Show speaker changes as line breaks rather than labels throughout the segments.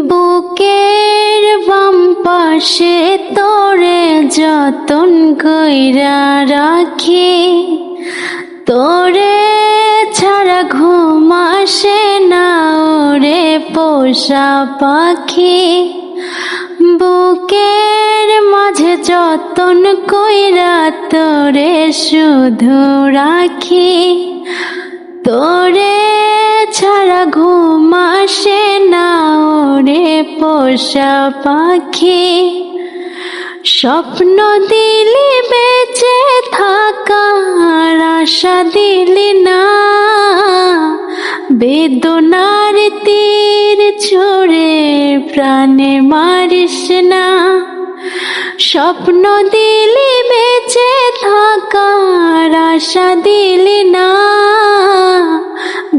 বুকের বাম পাশে তোরে যতন কইরা রাখি, তোরে ছাড়া ঘুম আসে না ওরে পোষা পাখি। বুকের মাঝে যতন কইরা তোরে শুধু রাখি, তোরে ছাড়া ঘুম আসে না ওরে পোষা পাখি। স্বপ্ন দিলি বেঁচে থাকার আশা দিলি না, বেদনার তীর ছুঁড়ে প্রাণে মারিস না। স্বপ্ন দিলি বেঁচে থাকার আশা দিলি না,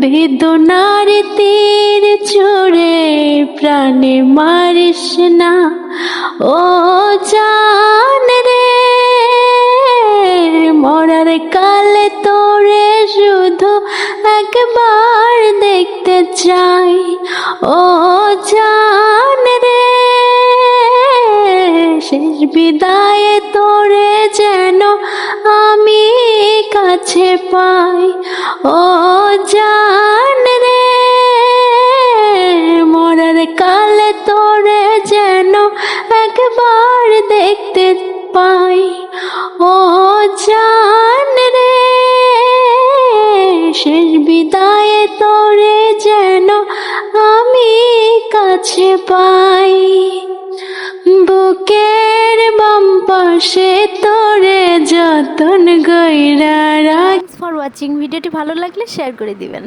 বেদনার তীর ছুঁড়ে প্রাণে মারিস না। ও জান রে, মরার কালে তোরে শুধু একবার দেখতে চাই। ও জান রে, শেষ বিদায়ে তোরে যেন আমি কাছে পাই। ও জান রে, মরার কালে তোরে যেন একবার দেখতে পাই। ও জান রে, শেষ বিদায়ে তোরে যেন আমি কাছে পাই। বুকের বাম পাশে তোরে যতন কইরা রাখি।
Thanks for watching. ভিডিওটি ভালো লাগলে শেয়ার করে দিবেন।